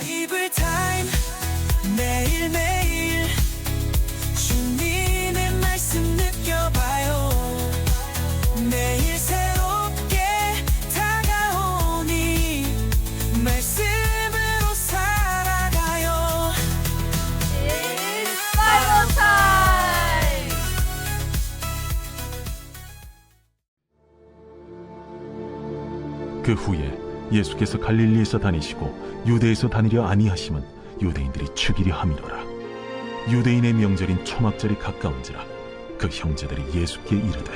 바이블 타임 매일매일 주님의 말씀 느껴봐요. 매일 새롭게 다가오니 말씀으로 살아가요. 바이블 타임! 그 후에 예수께서 갈릴리에서 다니시고 유대에서 다니려 아니하심은 유대인들이 죽이려 함이로라. 유대인의 명절인 초막절이 가까운지라 그 형제들이 예수께 이르되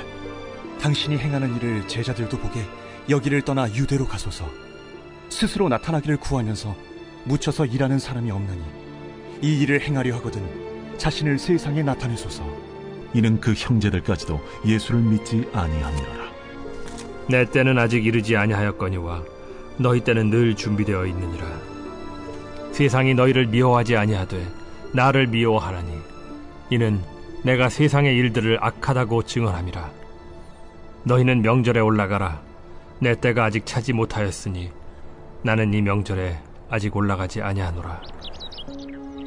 당신이 행하는 일을 제자들도 보게 여기를 떠나 유대로 가소서. 스스로 나타나기를 구하면서 묻혀서 일하는 사람이 없나니 이 일을 행하려 하거든 자신을 세상에 나타내소서. 이는 그 형제들까지도 예수를 믿지 아니함이로라. 내 때는 아직 이르지 아니하였거니와 너희 때는 늘 준비되어 있느니라. 세상이 너희를 미워하지 아니하되 나를 미워하라니 이는 내가 세상의 일들을 악하다고 증언함이라. 너희는 명절에 올라가라. 내 때가 아직 차지 못하였으니 나는 이 명절에 아직 올라가지 아니하노라.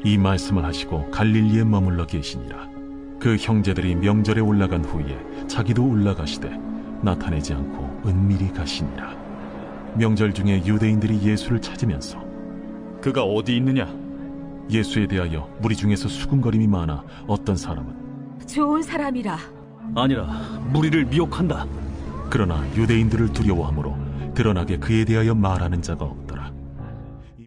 이 말씀을 하시고 갈릴리에 머물러 계시니라. 그 형제들이 명절에 올라간 후에 자기도 올라가시되 나타내지 않고 은밀히 가시니라. 명절 중에 유대인들이 예수를 찾으면서 그가 어디 있느냐? 예수에 대하여 무리 중에서 수군거림이 많아 어떤 사람은 좋은 사람이라. 아니라 무리를 미혹한다. 그러나 유대인들을 두려워하므로 드러나게 그에 대하여 말하는 자가 없더라.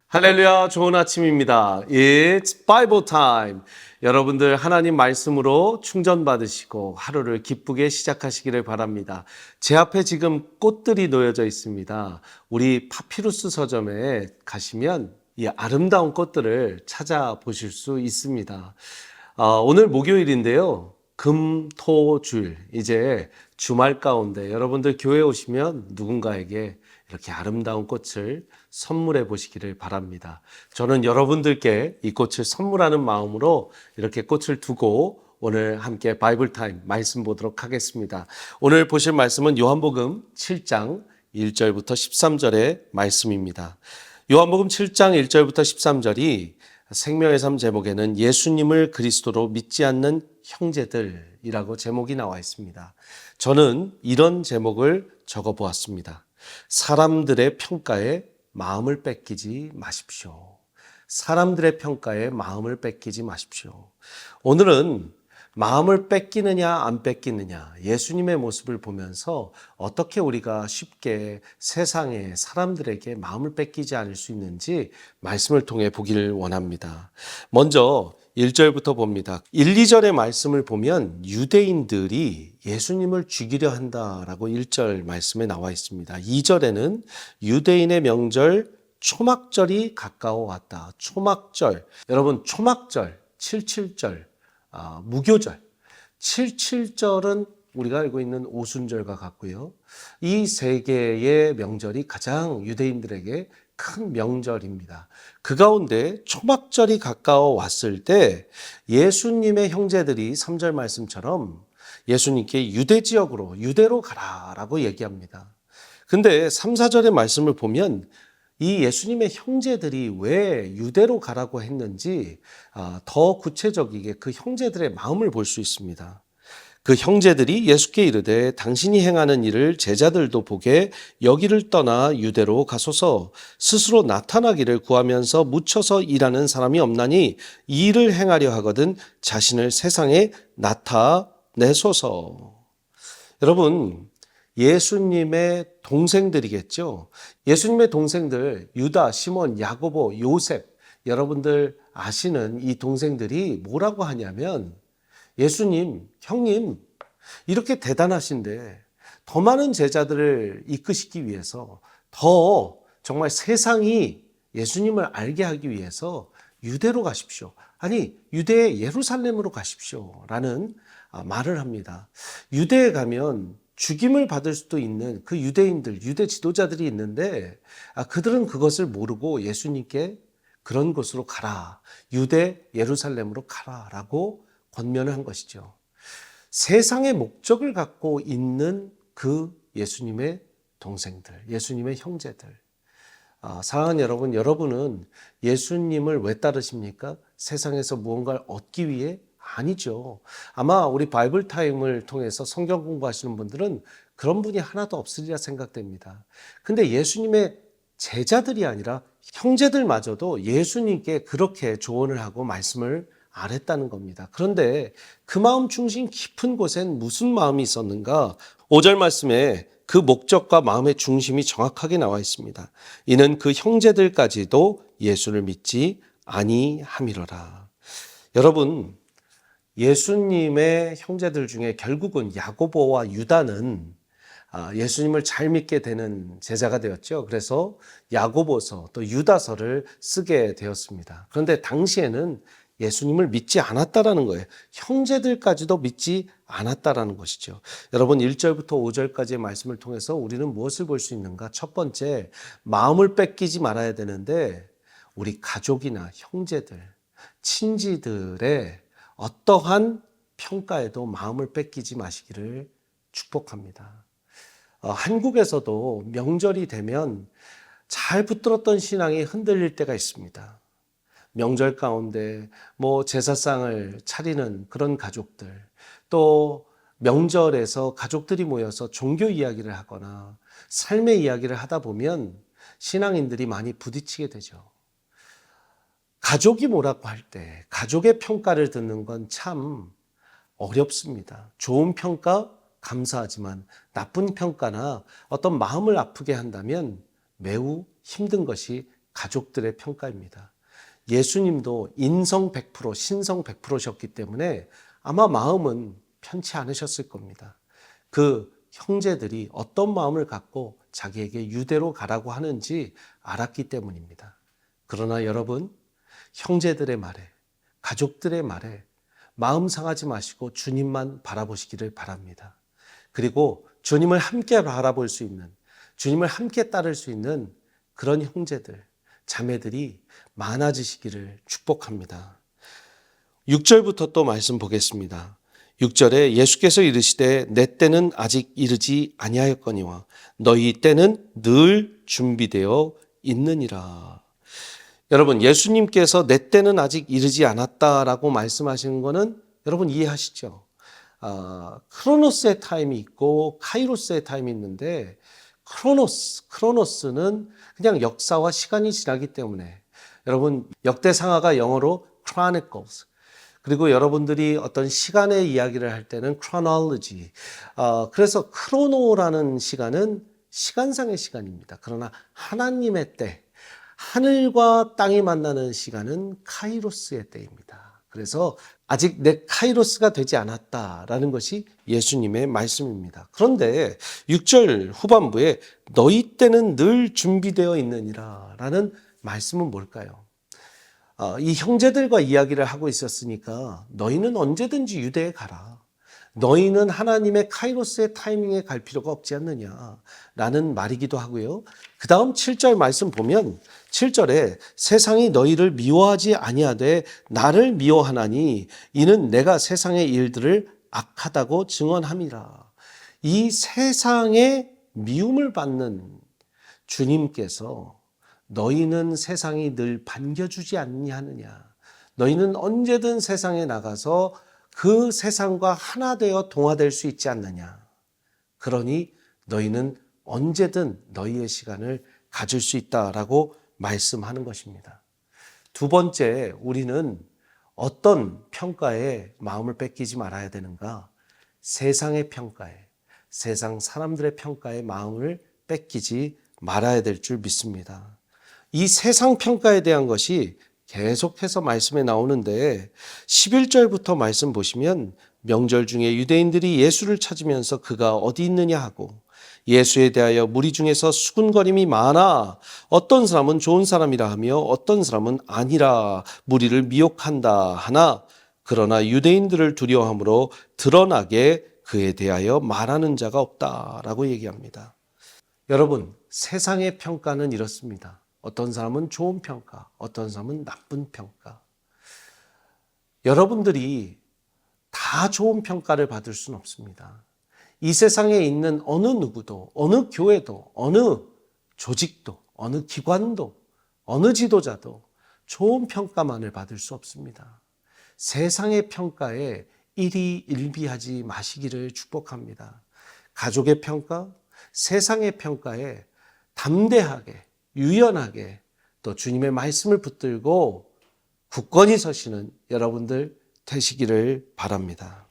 할렐루야, 좋은 아침입니다. It's Bible time. 여러분들 하나님 말씀으로 충전받으시고 하루를 기쁘게 시작하시기를 바랍니다. 제 앞에 지금 꽃들이 놓여져 있습니다. 우리 파피루스 서점에 가시면 이 아름다운 꽃들을 찾아보실 수 있습니다. 오늘 목요일인데요. 금, 토, 줄, 이제 주말 가운데 여러분들 교회 오시면 누군가에게 이렇게 아름다운 꽃을 선물해 보시기를 바랍니다. 저는 여러분들께 이 꽃을 선물하는 마음으로 이렇게 꽃을 두고 오늘 함께 바이블 타임 말씀 보도록 하겠습니다. 오늘 보실 말씀은 요한복음 7장 1절부터 13절의 말씀입니다. 요한복음 7장 1절부터 13절이 생명의 삶 제목에는 예수님을 그리스도로 믿지 않는 형제들이라고 제목이 나와 있습니다. 저는 이런 제목을 적어보았습니다. 사람들의 평가에 마음을 뺏기지 마십시오. 사람들의 평가에 마음을 뺏기지 마십시오. 오늘은 마음을 뺏기느냐 안 뺏기느냐, 예수님의 모습을 보면서 어떻게 우리가 쉽게 세상에 사람들에게 마음을 뺏기지 않을 수 있는지 말씀을 통해 보기를 원합니다. 먼저 1절부터 봅니다. 1, 2절의 말씀을 보면 유대인들이 예수님을 죽이려 한다라고 1절 말씀에 나와 있습니다. 2절에는 유대인의 명절 초막절이 가까워 왔다. 초막절. 여러분, 초막절, 77절, 무교절. 77절은 우리가 알고 있는 오순절과 같고요. 이 세 개의 명절이 가장 유대인들에게 큰 명절입니다. 그 가운데 초막절이 가까워 왔을 때 예수님의 형제들이 3절 말씀처럼 예수님께 유대 지역으로, 유대로 가라라고 얘기합니다. 근데 3, 4절의 말씀을 보면 이 예수님의 형제들이 왜 유대로 가라고 했는지 더 구체적이게 그 형제들의 마음을 볼 수 있습니다. 그 형제들이 예수께 이르되 당신이 행하는 일을 제자들도 보게 여기를 떠나 유대로 가소서. 스스로 나타나기를 구하면서 묻혀서 일하는 사람이 없나니 이 일을 행하려 하거든 자신을 세상에 나타내소서. 여러분, 예수님의 동생들이겠죠. 예수님의 동생들 유다, 시몬, 야고보, 요셉, 여러분들 아시는 이 동생들이 뭐라고 하냐면 예수님, 형님 이렇게 대단하신데 더 많은 제자들을 이끄시기 위해서, 더 정말 세상이 예수님을 알게 하기 위해서 유대로 가십시오. 아니, 유대의 예루살렘으로 가십시오 라는 말을 합니다. 유대에 가면 죽임을 받을 수도 있는 그 유대인들, 유대 지도자들이 있는데 그들은 그것을 모르고 예수님께 그런 곳으로 가라, 유대 예루살렘으로 가라라고 권면을 한 것이죠. 세상의 목적을 갖고 있는 그 예수님의 동생들, 예수님의 형제들, 사랑하는 여러분, 여러분은 예수님을 왜 따르십니까? 세상에서 무언가를 얻기 위해? 아니죠. 아마 우리 바이블 타임을 통해서 성경 공부하시는 분들은 그런 분이 하나도 없으리라 생각됩니다. 근데 예수님의 제자들이 아니라 형제들마저도 예수님께 그렇게 조언을 하고 말씀을 아랬다는 겁니다. 그런데 그 마음 중심 깊은 곳엔 무슨 마음이 있었는가? 5절 말씀에 그 목적과 마음의 중심이 정확하게 나와 있습니다. 이는 그 형제들까지도 예수를 믿지 아니함이로라. 여러분, 예수님의 형제들 중에 결국은 야고보와 유다는 예수님을 잘 믿게 되는 제자가 되었죠. 그래서 야고보서 또 유다서를 쓰게 되었습니다. 그런데 당시에는 예수님을 믿지 않았다라는 거예요. 형제들까지도 믿지 않았다라는 것이죠. 여러분 1절부터 5절까지의 말씀을 통해서 우리는 무엇을 볼 수 있는가? 첫 번째, 마음을 뺏기지 말아야 되는데 우리 가족이나 형제들, 친지들의 어떠한 평가에도 마음을 뺏기지 마시기를 축복합니다. 한국에서도 명절이 되면 잘 붙들었던 신앙이 흔들릴 때가 있습니다. 명절 가운데 제사상을 차리는 그런 가족들, 또 명절에서 가족들이 모여서 종교 이야기를 하거나 삶의 이야기를 하다 보면 신앙인들이 많이 부딪히게 되죠. 가족이 뭐라고 할 때 가족의 평가를 듣는 건 참 어렵습니다. 좋은 평가 감사하지만 나쁜 평가나 어떤 마음을 아프게 한다면 매우 힘든 것이 가족들의 평가입니다. 예수님도 인성 100%, 신성 100%셨기 때문에 아마 마음은 편치 않으셨을 겁니다. 그 형제들이 어떤 마음을 갖고 자기에게 유대로 가라고 하는지 알았기 때문입니다. 그러나 여러분, 형제들의 말에, 가족들의 말에 마음 상하지 마시고 주님만 바라보시기를 바랍니다. 그리고 주님을 함께 바라볼 수 있는, 주님을 함께 따를 수 있는 그런 형제들, 자매들이 많아지시기를 축복합니다. 6절부터 또 말씀 보겠습니다. 6절에 예수께서 이르시되 내 때는 아직 이르지 아니하였거니와 너희 때는 늘 준비되어 있느니라. 여러분, 예수님께서 내 때는 아직 이르지 않았다라고 말씀하시는 것은 여러분 이해하시죠? 크로노스의 타임이 있고 카이로스의 타임이 있는데 크로노스는 그냥 역사와 시간이 지나기 때문에 여러분 역대상하가 영어로 chronicles, 그리고 여러분들이 어떤 시간의 이야기를 할 때는 chronology, 그래서 크로노라는 시간은 시간상의 시간입니다. 그러나 하나님의 때, 하늘과 땅이 만나는 시간은 카이로스의 때입니다. 그래서 아직 내 카이로스가 되지 않았다라는 것이 예수님의 말씀입니다. 그런데 6절 후반부에 너희 때는 늘 준비되어 있느니라 라는 말씀은 뭘까요? 이 형제들과 이야기를 하고 있었으니까 너희는 언제든지 유대에 가라. 너희는 하나님의 카이로스의 타이밍에 갈 필요가 없지 않느냐라는 말이기도 하고요. 그 다음 7절 말씀 보면 7절에 세상이 너희를 미워하지 아니하되 나를 미워하나니 이는 내가 세상의 일들을 악하다고 증언함이라. 이 세상의 미움을 받는 주님께서 너희는 세상이 늘 반겨주지 아니하느냐, 너희는 언제든 세상에 나가서 그 세상과 하나 되어 동화될 수 있지 않느냐, 그러니 너희는 언제든 너희의 시간을 가질 수 있다라고 말씀하는 것입니다. 두 번째, 우리는 어떤 평가에 마음을 뺏기지 말아야 되는가? 세상의 평가에, 세상 사람들의 평가에 마음을 뺏기지 말아야 될 줄 믿습니다. 이 세상 평가에 대한 것이 계속해서 말씀에 나오는데 11절부터 말씀 보시면 명절 중에 유대인들이 예수를 찾으면서 그가 어디 있느냐 하고 예수에 대하여 무리 중에서 수군거림이 많아 어떤 사람은 좋은 사람이라 하며 어떤 사람은 아니라 무리를 미혹한다 하나 그러나 유대인들을 두려워함으로 드러나게 그에 대하여 말하는 자가 없다라고 얘기합니다. 여러분, 세상의 평가는 이렇습니다. 어떤 사람은 좋은 평가, 어떤 사람은 나쁜 평가. 여러분들이 다 좋은 평가를 받을 수는 없습니다. 이 세상에 있는 어느 누구도, 어느 교회도, 어느 조직도, 어느 기관도 어느 지도자도 좋은 평가만을 받을 수 없습니다. 세상의 평가에 일희일비하지 마시기를 축복합니다. 가족의 평가, 세상의 평가에 담대하게, 유연하게 또 주님의 말씀을 붙들고 굳건히 서시는 여러분들 되시기를 바랍니다.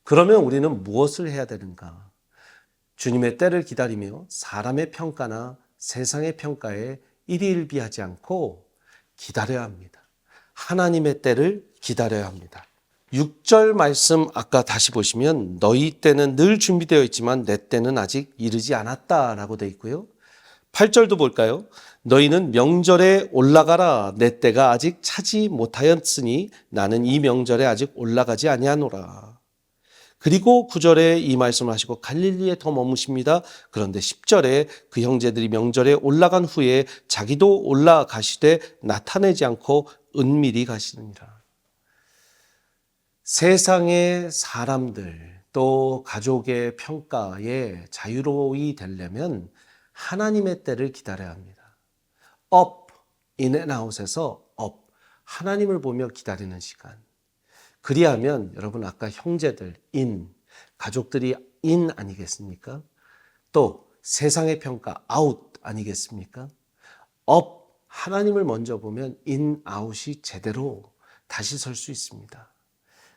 그러면 우리는 무엇을 해야 되는가? 주님의 때를 기다리며 사람의 평가나 세상의 평가에 일희일비하지 않고 기다려야 합니다. 하나님의 때를 기다려야 합니다. 6절 말씀 아까 다시 보시면 너희 때는 늘 준비되어 있지만 내 때는 아직 이르지 않았다라고 되어 있고요. 8절도 볼까요? 너희는 명절에 올라가라. 내 때가 아직 차지 못하였으니 나는 이 명절에 아직 올라가지 아니하노라. 그리고 9절에 이 말씀을 하시고 갈릴리에 더 머무십니다. 그런데 10절에 그 형제들이 명절에 올라간 후에 자기도 올라가시되 나타내지 않고 은밀히 가시느니라. 세상의 사람들 또 가족의 평가에 자유로이 되려면 하나님의 때를 기다려야 합니다. up, in and out에서 up, 하나님을 보며 기다리는 시간. 그리하면 여러분 아까 형제들 in, 가족들이 in 아니겠습니까? 또 세상의 평가 out 아니겠습니까? up, 하나님을 먼저 보면 in, out이 제대로 다시 설 수 있습니다.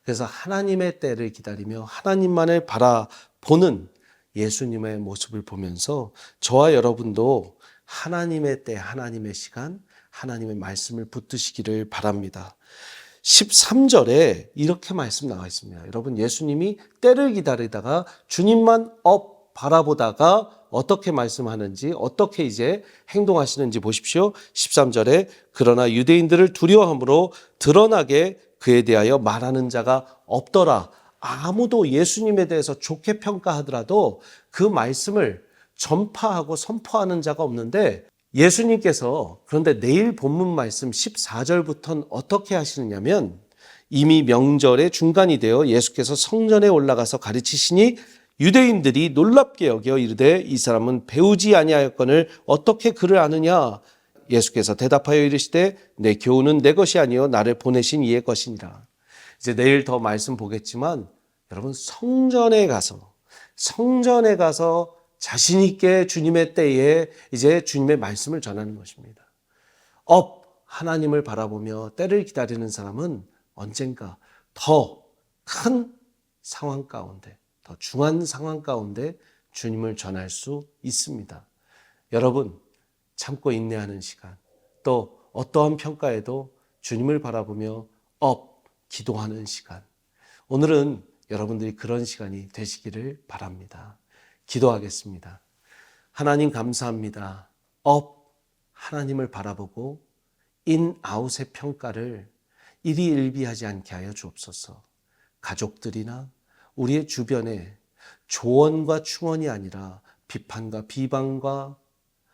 그래서 하나님의 때를 기다리며 하나님만을 바라보는 예수님의 모습을 보면서 저와 여러분도 하나님의 때, 하나님의 시간, 하나님의 말씀을 붙드시기를 바랍니다. 13절에 이렇게 말씀 나와 있습니다. 여러분 예수님이 때를 기다리다가 주님만 바라보다가 어떻게 말씀하는지 어떻게 이제 행동하시는지 보십시오. 13절에 그러나 유대인들을 두려워함으로 드러나게 그에 대하여 말하는 자가 없더라. 아무도 예수님에 대해서 좋게 평가하더라도 그 말씀을 전파하고 선포하는 자가 없는데 예수님께서 그런데 내일 본문 말씀 14절부터는 어떻게 하시느냐면 이미 명절의 중간이 되어 예수께서 성전에 올라가서 가르치시니 유대인들이 놀랍게 여겨 이르되 이 사람은 배우지 아니하였거늘 어떻게 그를 아느냐. 예수께서 대답하여 이르시되 내 교훈은 내 것이 아니요 나를 보내신 이의 것이니라. 이제 내일 더 말씀 보겠지만 여러분 성전에 가서 자신 있게 주님의 때에 이제 주님의 말씀을 전하는 것입니다. 하나님을 바라보며 때를 기다리는 사람은 언젠가 더 큰 상황 가운데, 더 중한 상황 가운데 주님을 전할 수 있습니다. 여러분 참고 인내하는 시간, 또 어떠한 평가에도 주님을 바라보며 기도하는 시간. 오늘은 여러분들이 그런 시간이 되시기를 바랍니다. 기도하겠습니다. 하나님 감사합니다. 하나님을 바라보고 in, out의 평가를 일희일비하지 않게 하여 주옵소서. 가족들이나 우리의 주변에 조언과 충언이 아니라 비판과 비방과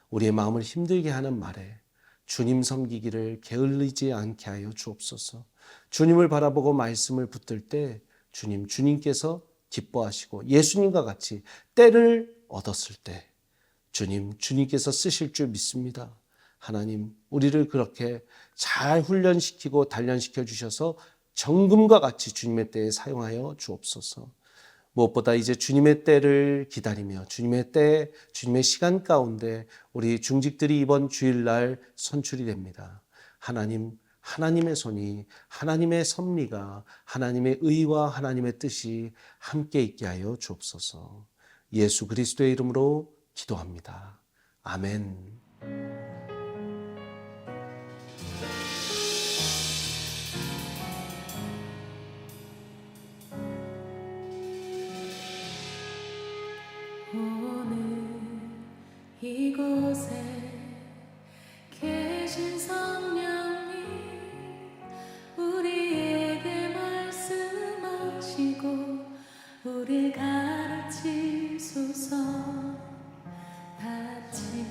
우리의 마음을 힘들게 하는 말에 주님 섬기기를 게을리지 않게 하여 주옵소서. 주님을 바라보고 말씀을 붙들 때 주님께서 기뻐하시고 예수님과 같이 때를 얻었을 때 주님께서 쓰실 줄 믿습니다. 하나님, 우리를 그렇게 잘 훈련시키고 단련시켜 주셔서 정금과 같이 주님의 때에 사용하여 주옵소서. 무엇보다 이제 주님의 때를 기다리며 주님의 때, 주님의 시간 가운데 우리 중직들이 이번 주일날 선출이 됩니다. 하나님, 하나님의 손이, 하나님의 섭리가, 하나님의 의와 하나님의 뜻이 함께 있게 하여 주옵소서. 예수 그리스도의 이름으로 기도합니다. 아멘. 오늘 이곳에 계신 성령님 우리에게 말씀하시고 우리 가르치소서. 같이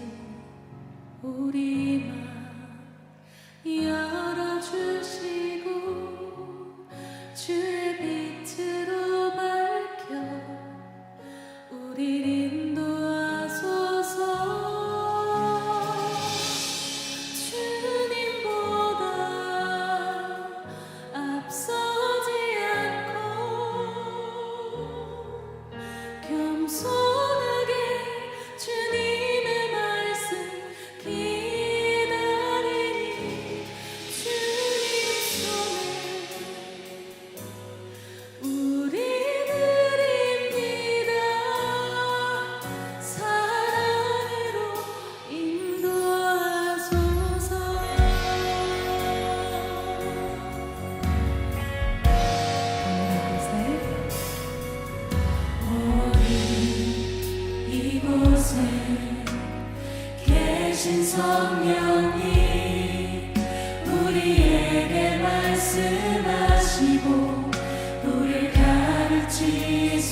말씀하시고 우리 가르치소서.